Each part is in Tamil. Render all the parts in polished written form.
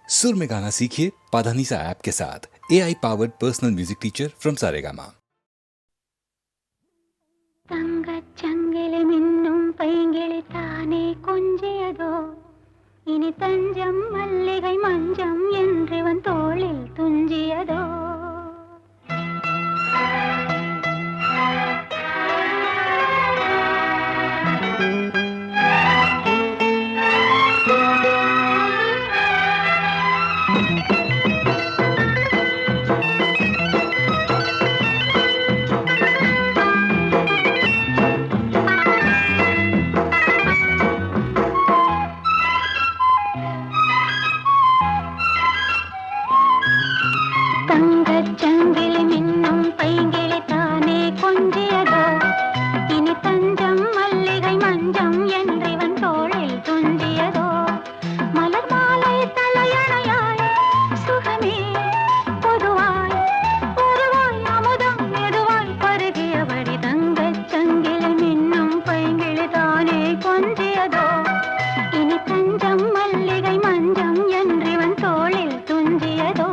सुर में गाना सीखिए पाधानीसा ऐप के साथ। AI powered personal music teacher from Saregama. தங்கச்சங்கிலி மின்னும் பைங்கிளி தானே கொஞ்சியதோ, இனி தஞ்சம் மல்லிகை மஞ்சம் என்றிவன் தோளில் துஞ்சியதோ. தங்கச்சங்கிலி மின்னும் பைங்கிளி தானே கொஞ்சியதோ, இனி தஞ்சம் மல்லிகை மஞ்சம் என்றிவன் தோளில் துஞ்சியதோ. மலர் மாலை தலையணையாய் சுகமே பொதுவாய் பொதுவாய் அமுதம் மெதுவாய் பருகியபடி தங்கச்சங்கிலி மின்னும் பைங்கிளி தானே கொஞ்சியதோ, இனி தஞ்சம் மல்லிகை மஞ்சம் என்றிவன் தோளில் துஞ்சியதோ.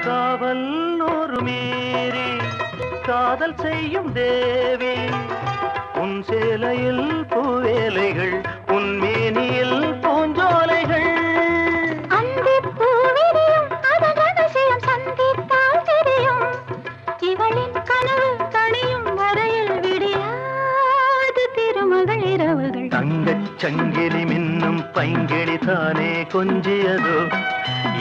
காவல் ஒரு மீறி காதல் செய்யும் தேவி, உன் சேலையில் பூவேலைகள், உன் மேனியில் பூஞ்சோலைகள். அந்திப் பூவிரியும் அதன் ரகசியம் சந்தித்தால் தெரியும், இவளின் கனவு கனியும் வரையில் விடியாது திருமகள் இரவுகள். தங்கச் சங்கிலி மின்னும் பைங்கிளி தானே கொஞ்சியதோ,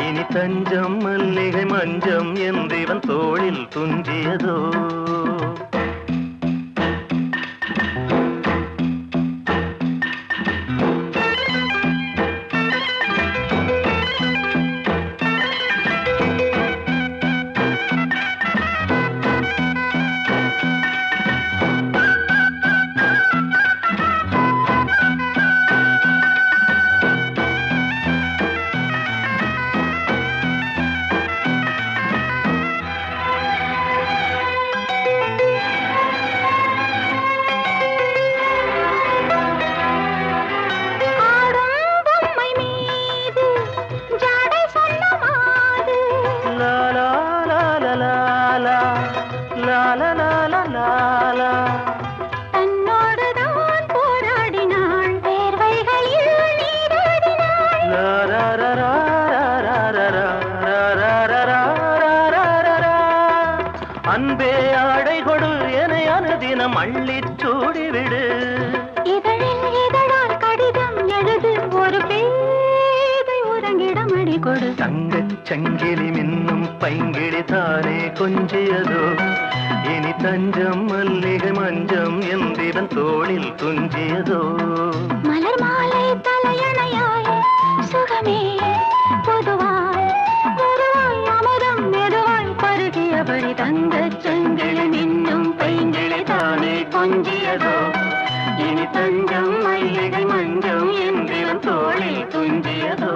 இனி தஞ்சம் மல்லிகை மஞ்சம் என்றிவன் தோளில் துஞ்சியதோ. தன்னோடுதான் போராடினாள், வேர்வைகளில் நீராடினாள். அன்பே ஆடை கொடு என அனுதினம் அள்ளிச் சூடிவிடு. இதழில் இதழால் கடிதம் எழுது, ஒரு பேதை உறங்கிடம் அடி கொடு. தங்கச் சங்கிலி மின்னும் பைங்கிளி தானே கொஞ்சியதோ, இனி தஞ்சம் மல்லிகை மஞ்சம் என்றிவன் தோளில் துஞ்சியதோ. மலர் மாலை தலையணையாய் சுகமே பொதுவாய் பொதுவாய் அமுதம் மெதுவாய் பருகியபடி தங்கச் சங்கிலி மின்னும் பைங்கிளி தானே கொஞ்சியதோ, இனி தஞ்சம் மல்லிகை மஞ்சம் என்றிவன் தோளில் துஞ்சியதோ.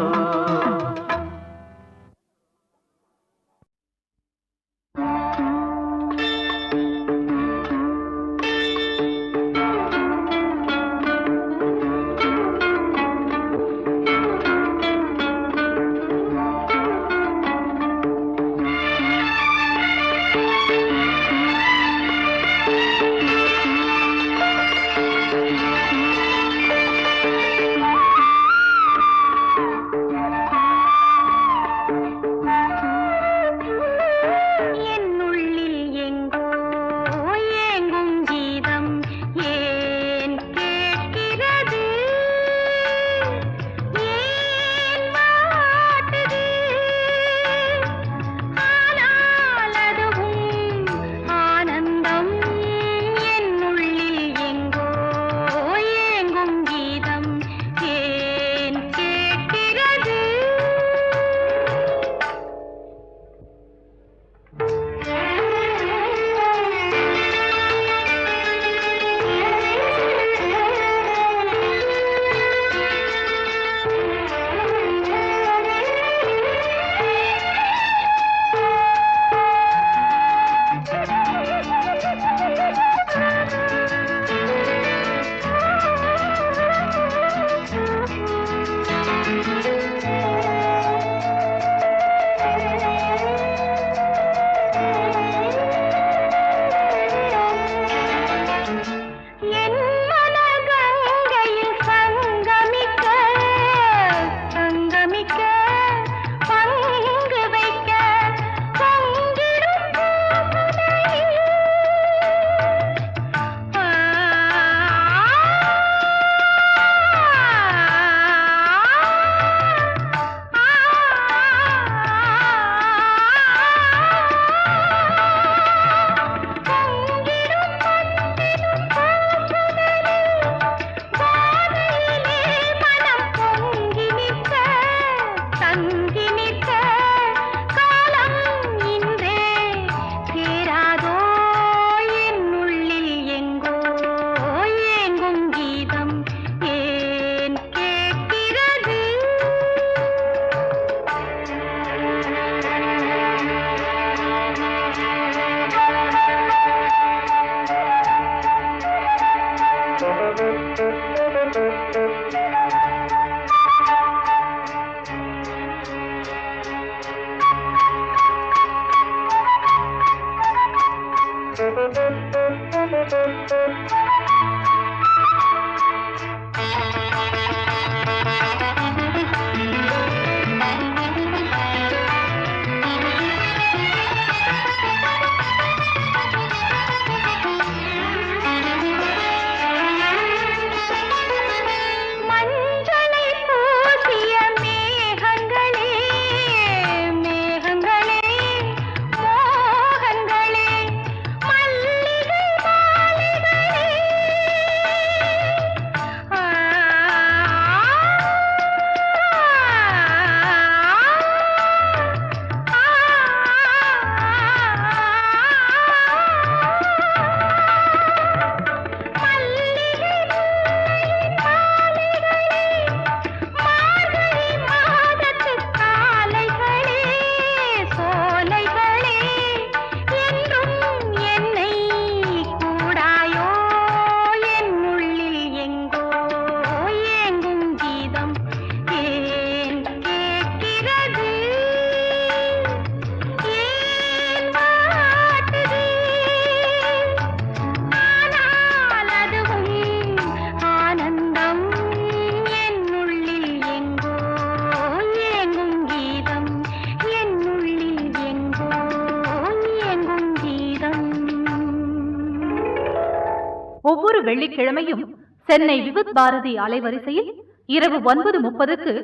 வெள்ளிக்கிழமையும் சென்னை விவித் பாரதி அலைவரிசையில் இரவு 9:30க்கு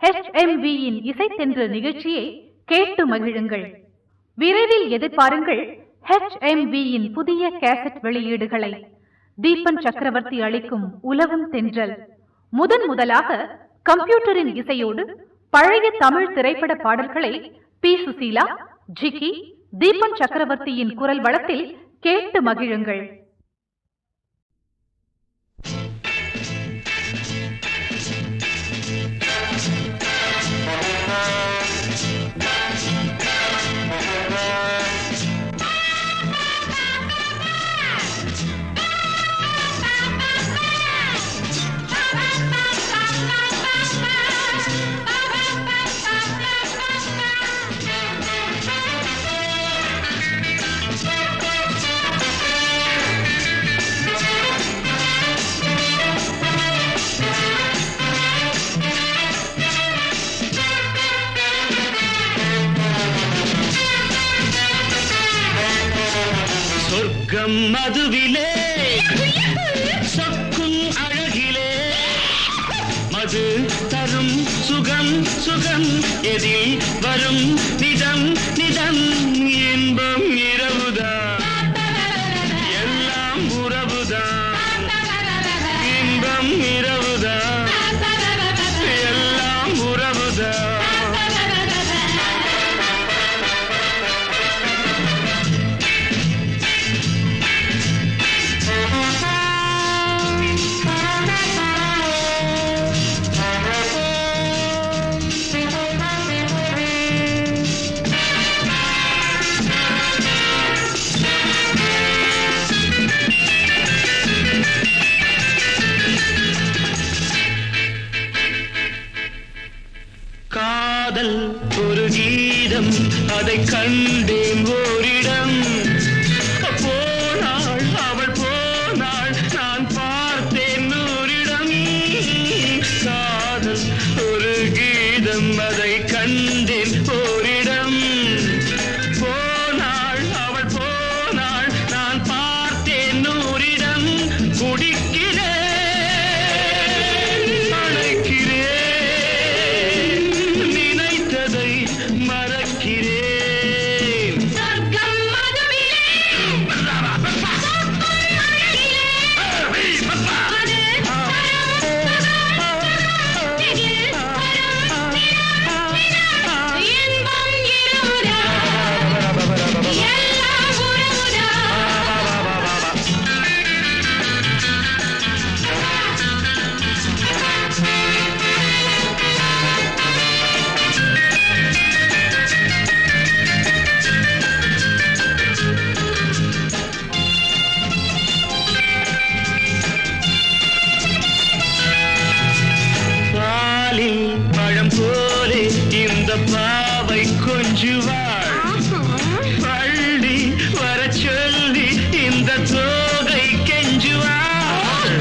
HMV-யின் இசைத்தென்று நிகழ்ச்சியை கேட்டு மகிழுங்கள். விரைவில் எதிர்பாருங்கள் HMV-யின் புதிய கேசட் வெளியீடுகளை. தீபன் சக்கரவர்த்தி அளிக்கும் உலவும் தென்றல் முதலாக கம்ப்யூட்டரின் இசையோடு பழைய தமிழ் திரைப்பட பாடல்களை பி. சுசீலா, ஜிக்கி, தீபன் சக்கரவர்த்தியின் குரல் வளத்தில் கேட்டு மகிழுங்கள். மதுவிலே சொக்கும் அழகிலே மது தரும் சுகம் சுகம் எதில் வரும் நிதம் நிதம் இன்பம் இரவுதான் எல்லாம் உறவுதான் இன்பம் இரவுதான் எல்லாம் உறவுதான். காதல் ஒரு கீதம் அதை கண்டேன் ஓரிடம் போனாள் அவள் போனாள் நான் பார்த்தேன் நூறிடம். காதல் ஒரு கீதம் அதை கண்டேன் ஓரிடம் போனாள் அவள் போனாள் நான் பார்த்தேன் நூறிடம். குடிக்கிறேன் போலே இந்த பாவை கொஞ்சுவாள் பள்ளி வர சொல்லி இந்த தோகை கெஞ்சுவாள்.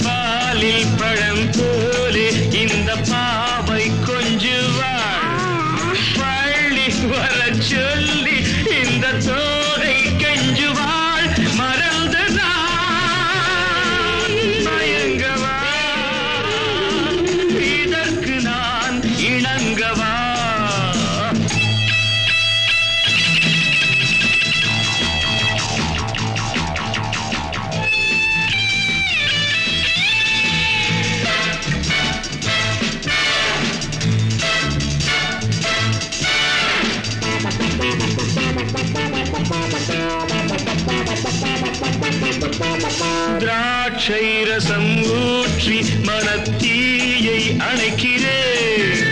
பாலில் பழம் போலே இந்த பாவை கொஞ்சுவாள் பள்ளி வர சொல்லி இந்த தோகை கெஞ்சுவாள். மறந்து நான் மயங்கவா இதற்கு நான் இணங்கவா. திராட்சை ரசம் ஊற்றி மனத்தீயை அணைக்கிறேன்.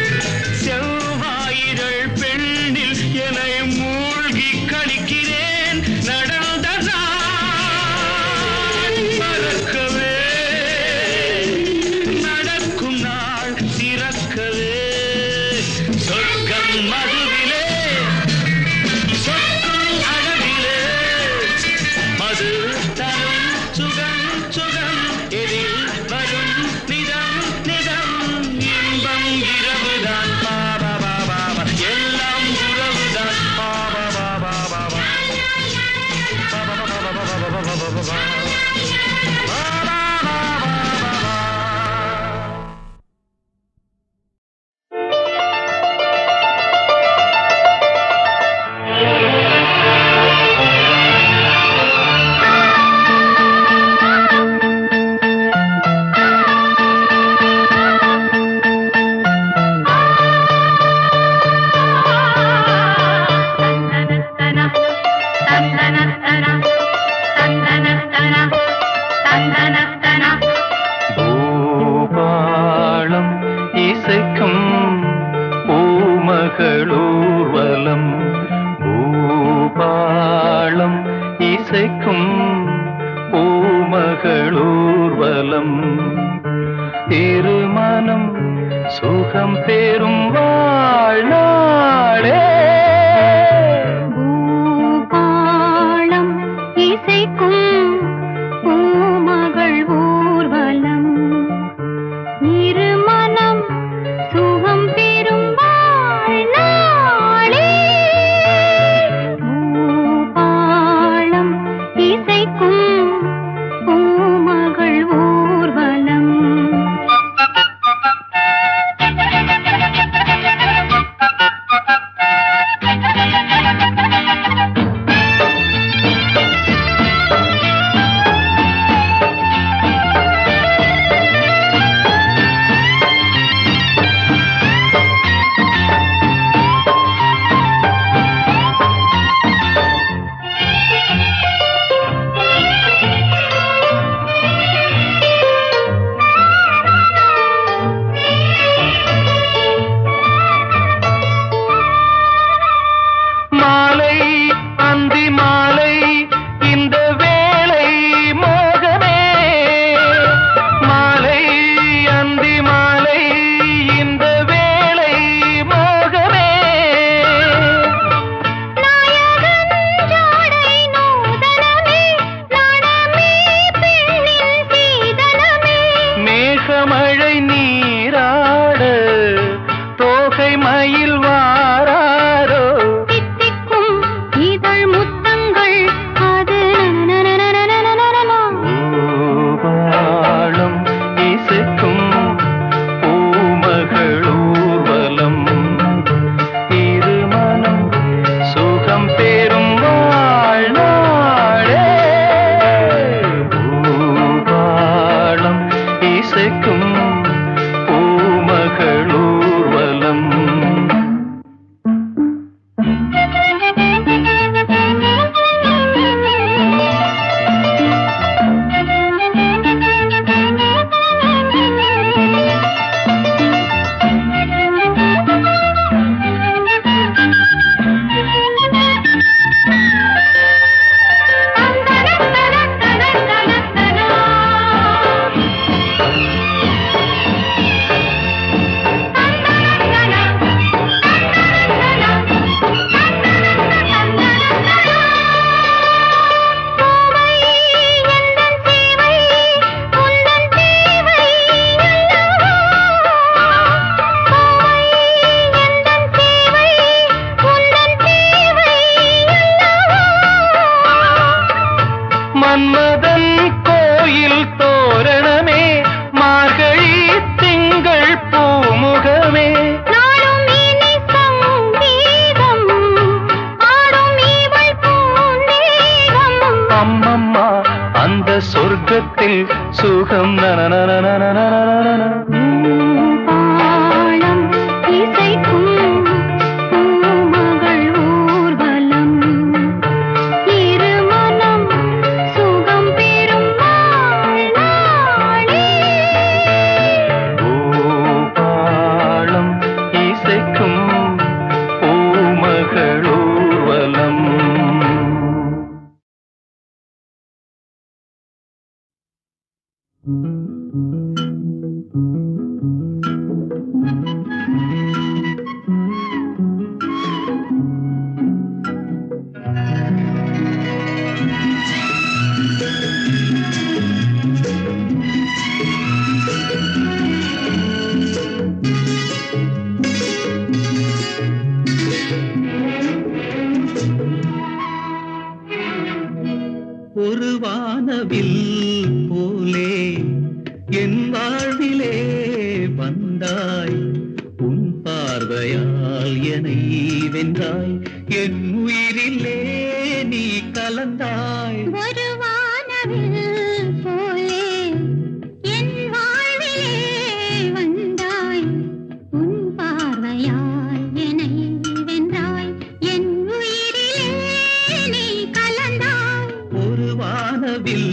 செவ்வாயிரள் பெண்ணில் என்னை மூழ்கி கழிக்கிறேன். நடந்த நாள் மறக்கவே நடக்கும் நாள் திறக்கவே. சொர்க்கம் மதுவிலே சொர்க்கம் அழகிலே மது தரும் சுகம் சுகம் எதில் வரும் நிதம் நிதம் இன்பம் இரவுதான். பாபா பாபா எல்லாம் உறவுதான். பாபா பாபா பாபா பாபா பாபா பாபா பாபா பாபா. இசைக்கும் பூமகளூர்வலம் பூபாளம் இசைக்கும் பூமகளூர்வலம் திருமணம் சுகம் பெறும் வாழ்நாளே பூபாளம் இசைக்கும் பூமகள் ஊர்வலம் இருமனம் சுகம் பெறும் வாழ்நாளே பூபாளம் இசைக்கும் பூமகள் ஊர்வலம் மன்மதன் கோயில் தோரணமே மார்கழி திங்கள் பூமுகமே நாளும் இனி சங்கீதம் ஆடும் இவள் பூந்தேகம் அம்மம்மா அந்த சொர்க்கத்தில் சுகம் நனநனநனநனநன பூபாளம் இசைக்கும் பூமகள் ஊர்வலம் இருமனம் சுகம் பெறும் வாழ்நாளே பூபாளம் இசைக்கும் பூமகளூர்வலம் ஒரு வானவில் போலே என் வாழ்விலே வந்தாய் உன் பார்வையால் என்னை வென்றாய் என் உயிரிலே நீ கலந்தாய் ஒரு வானவில் போலே என் வாழ்விலே வந்தாய் உன் பார்வையால் என்னை வென்றாய் என் உயிரிலே நீ கலந்தாய் ஒரு வானவில்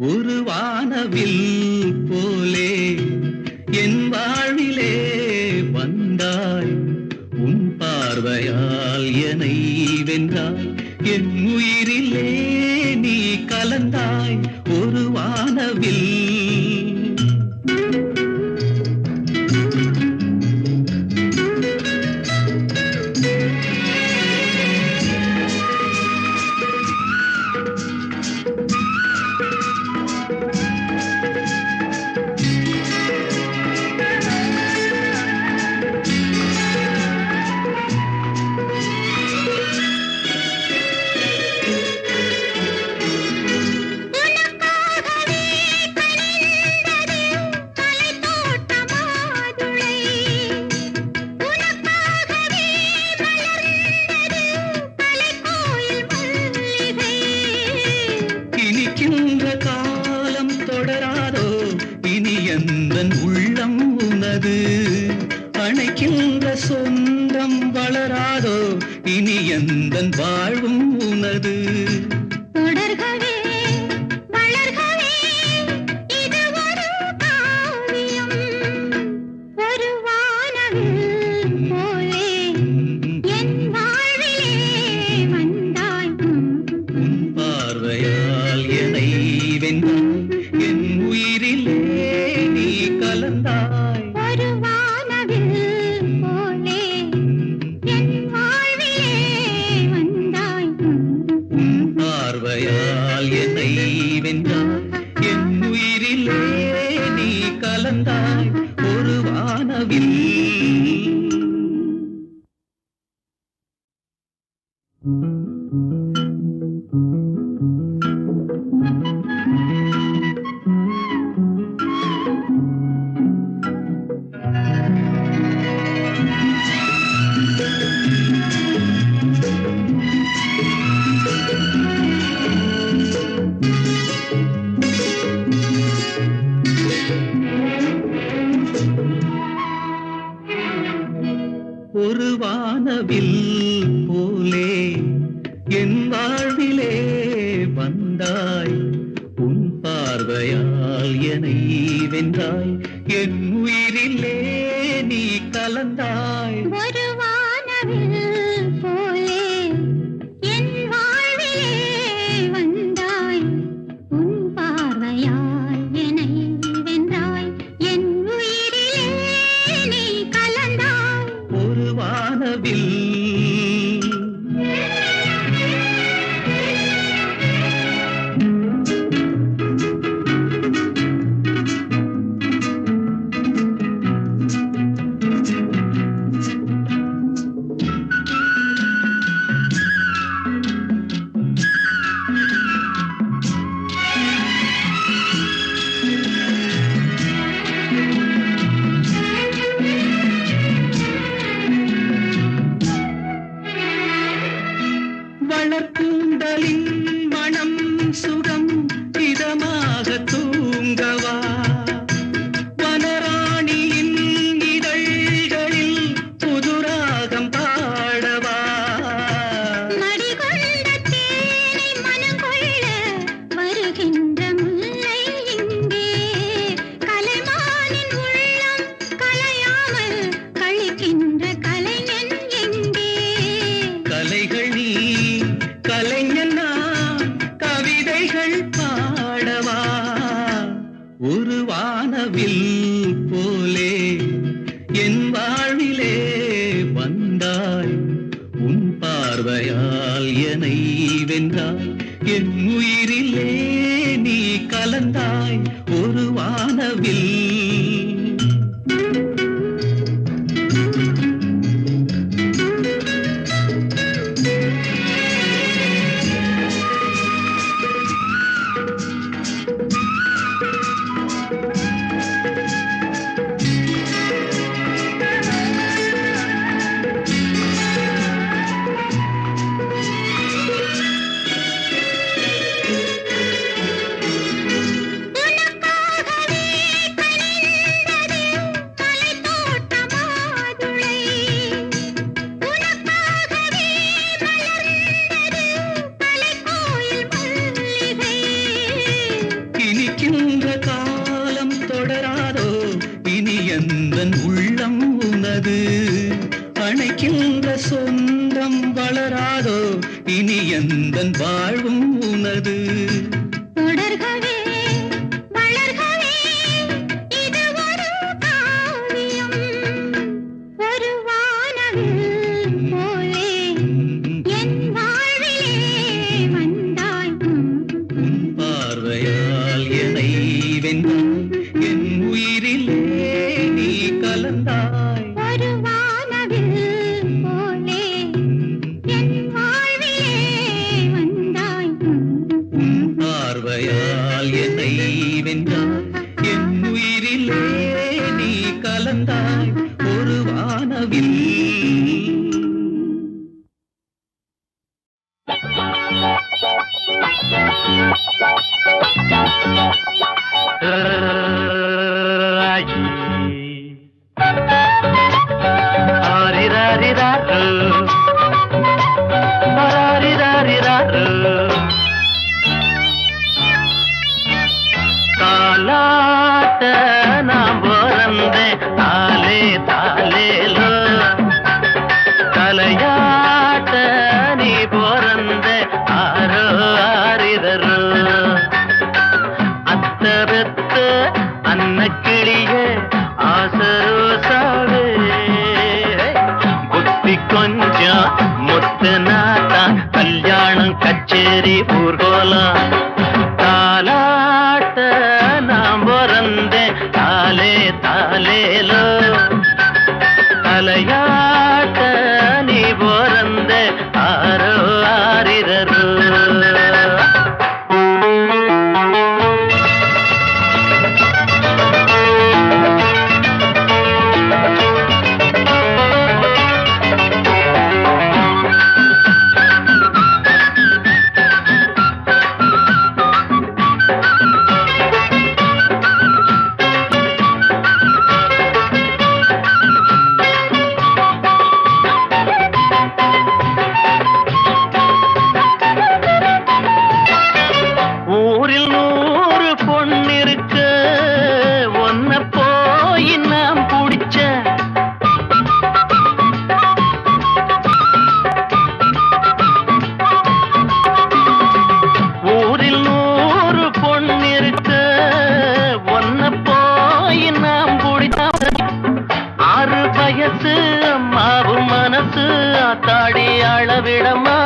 ஒரு வானவில் போலே என் வாழ்விலே வந்தாய். உன் பார்வையால் என்னை வென்றாய். என் உயிரிலே நீ கலந்தாய். ஒரு வானவில். இனிக்கின்ற காலம் தொடராதோ, இனி எந்தன் உள்ளம் உனது. அணைக்கின்ற சொந்தம் வளராதோ, இனி எந்தன் வாழ்வும் உனது. தொடர்கவே வளர்கவே இது ஒரு காவியம். ஒரு வானவில் போலே என் வாழ்விலே வந்தாய். உன் பார்வையால் என்னை வென்றாய். என் உயிரிலே நீ கலந்தாய். ஒரு வானவில் போலே என் வாழ்விலே வந்தாய். உன் பார்வையால் என்னை வென்றாய். என் உயிரிலே நீ கலந்தாய். ஒரு வானவில். ஒரு வானவில் போலே என் வாழ்விலே வந்தாய். உன் பார்வையால் என்னை வென்றாய். என் உயிரிலே நீ கலந்தாய். ஒரு வானவில் போலே என் வாழ்விலே வந்தாய். உன் பார்வையால் என்னை வென்றாய். என் உயிரிலே நீ கலந்தாய். ஒரு வானவில். வளர்க்கூந்தலின் மனம் சுகம் இதமாக தூங்கவா. வனராணியின் இதழ்களில் புதுராகம் பாடவா. மடிகொண்ட தேனை மனம் கொள்ள வருகின்ற முல்லை இங்கே. கலைமானின் உள்ளம் கலையாமல் கழிக்கின்ற கலைஞன் எங்கே. கலைகள் நீ கலைஞன் நான் கவிதைகள் பாடவா. ஒரு வானவில் போலே என் வாழ்விலே வந்தாய். உன் பார்வையால் என்னை வென்றாய். என் உயிரிலே நீ கலந்தாய். ஒரு வானவில். உனக்காகவே உனது அணைக்கின்ற சொந்தம் வளராதோ இனி எந்தன் வாழ்வும் உனது தொடர்கவே வளர்கவே இது ஒரு காவியம் ஒரு வானவில் போலே என் வாழ்விலே வந்தாய் உன் பார்வையால் என்னை வென்றாய் என் உயிரிலே நீ கலந்தாய் ஒரு வானவில் போலே என் வாழ்விலே வந்தாய் உன் பார்வையால் என்னை வென்றாய் என் உயிரிலே நீ கலந்தாய் ஒரு வானவில் தாலாட்ட நாம் பிறந்தே தாலே தாலேலோ தலையாட்ட நீ பிறந்தே ஆரோ ஆரிதரோ அத்த பெத்த அன்ன கிளியே ஆசரோசாவே புத்தி கொஞ்சம் முத்து நாத்தா கல்யாணம் கச்சேரி ஊர்கோலம் தாலாட்ட நாம் பிறந்தே தாலே தாலேலோ தலையாட்ட நீ பிறந்தே ஆரோ ஆரிரரோ ஊரில் 100 பொண்ணிருக்கு ஒன்ன போய் நாம் பிடிச்ச ஊரில் 100 பொண்ணிருக்கு ஒன்ன போய் நாம் பிடிச்ச 6 வயசு அம்மாவும் மனசு தாடி அளவிடமா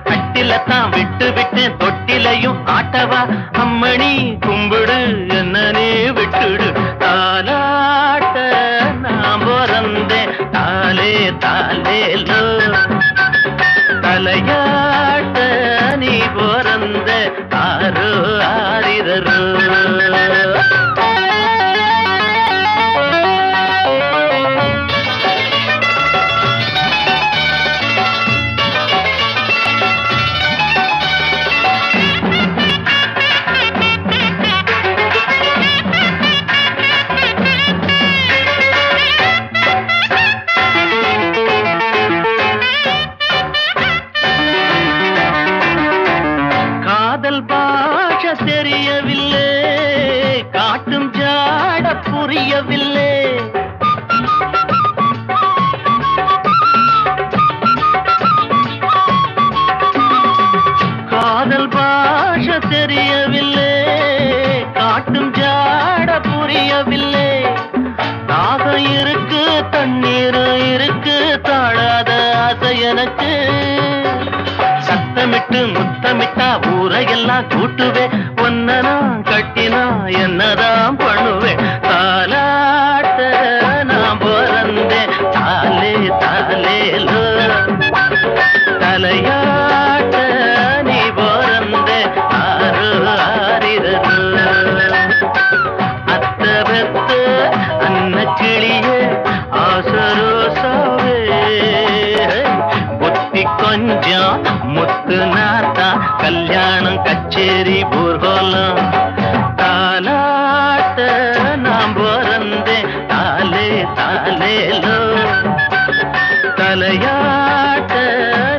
கட்டிலத்தான் விட்டு விட்டு தொட்டிலையும் ஆட்டவா அம்மணி கும்பிடு என்னனே விட்டுடு தாலாட்ட நாம் பிறந்தே தாலே தாலேலோ தலையாட்ட நீ பிறந்தே ஆரோ ஆரிரரோ காதல் பாஷ தெரியவில்லை காட்டும் ஜாட புரியவில்லை காதல் பாஷ தெரியவில்லை காட்டும் ஜாட புரியவில்லை தாகம் இருக்கு தண்ணீர் இருக்கு தாழாத ஆசை எனக்கு சத்தமிட்டு முத்தமிட்டா ஊரையெல்லாம் கூட்டுவே ஒன்ன நான் கட்டினா என்னதான் பண்ணுவேன் தாலாட்ட நான் பிறந்தேன் தாலே தாலேலோ தலையாட்ட நீ பிறந்தே ஆரோ ஆரிரரோ அத்த பெத்த அன்ன கிளியே ஆசரோசாவே புத்தி கொஞ்சம் முத்து நாத்தா கல்யாணம் கச்சேரி ஊர்கோலம் தாலாட்ட நாம் பிறந்தே தாலே தாலேலோ தலையாட்ட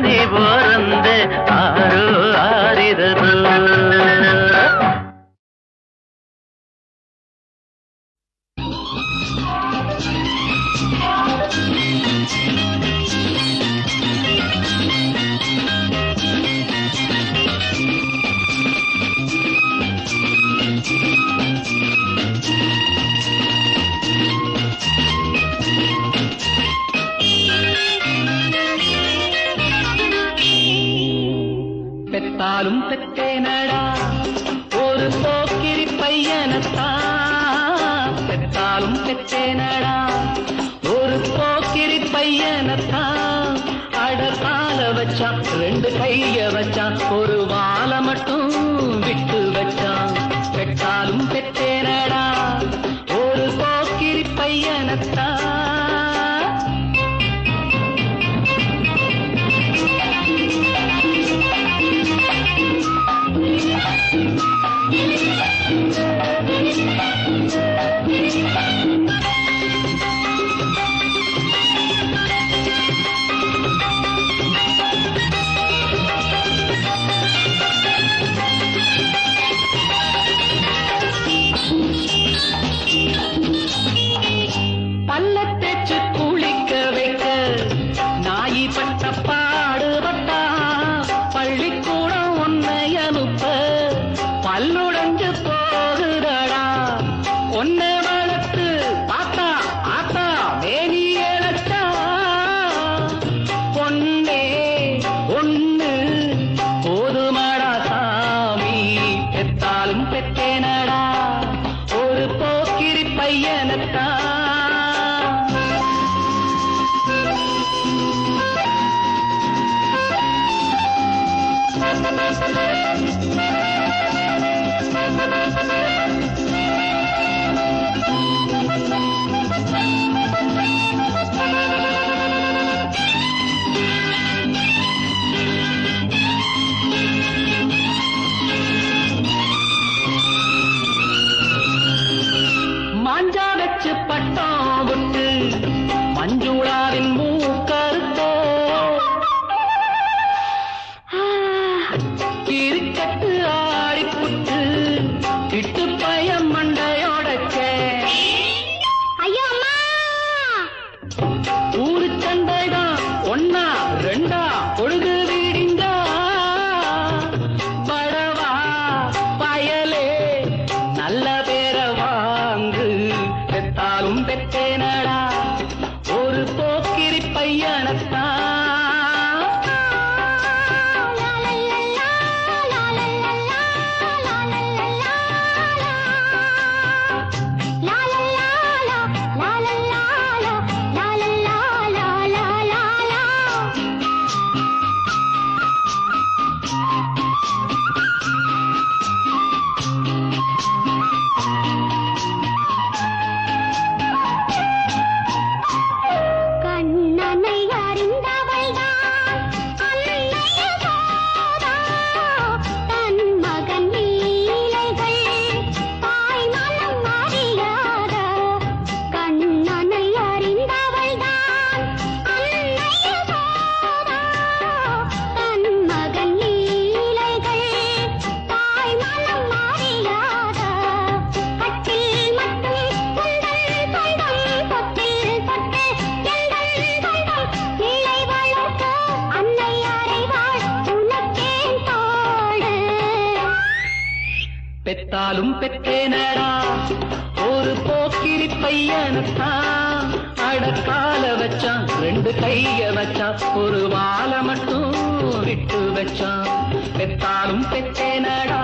நீ பிறந்தே ஆரோ ஆரிரரோ பெத்தாலும் பெத்தேனடா ஒரு போக்கிரி பையனத்தான். பெத்தாலும் பெத்தேனடா ஒரு போக்கிரி பையனத்தான். அடகால வச்சான் ரெண்டு கைய வச்சான் ஒரு வாழ மட்டும் விட்டு வச்சான். பெத்தாலும் பெத்தேனடா ஒரு போக்கிரி பையனத்தான். பல்ல தேச்சு குளிக்க வைக்க நாயி பட்ட பாடுபட்டா. பள்ளிக்கூடம் உன்னை அனுப்ப பல்லுடைஞ்சு போகுதடா. ஒன்னை வளர்த்து பாத்தா ஆத்தா வேணி இழச்சா. பொன்னே ஒண்ணு போதுமாடா சாமி. பெத்தாலும் பெத்தேனடா ஒரு போக்கிரி பையனத்தான். மாஞ்சா வச்சு பட்டம் விட்டு மஞ்சுளாவின் மூக்கறுத்தோ. கிரிக்கட்டு ஆடிப்புட்டு இட்டு பயம் மண்டையோடச்ச. ஐயோ அம்மா! ஊரு சண்டைதான் ஒன்னா ரெண்டா பொழுது வீடிந்தா. படவா பயலே நல்ல பேர வாங்கு. பெத்தாலும் பெத்தேனடா ஒரு போக்கிரி பையனத்தான். கண்ணனை அறிந்தவள்தான் அன்னைய சோதா. தன் மகன் லீலைகள் தாய் மனம் அறியாத. கண்ணனை அறிந்தவள்தான் அன்னைய சோதா. தன் மகன் லீலைகள் தாய் மனம் அறியாத. கட்டில் மட்டும் உந்தன் சொந்தம் தொட்டில் தொட்டு எங்கள் சொந்தம். பிள்ளை வளர்க்க அன்னை அறைவாள் உனக்கேன் தோடு. பெத்தாலும் பெத்தேனடா ஒரு போக்கிரி பையனத்தான். அடக்கால வச்சான் ரெண்டு கைய வச்சான் ஒரு வாழ மட்டும் விட்டு வச்சான். பெத்தாலும் பெத்தேனடா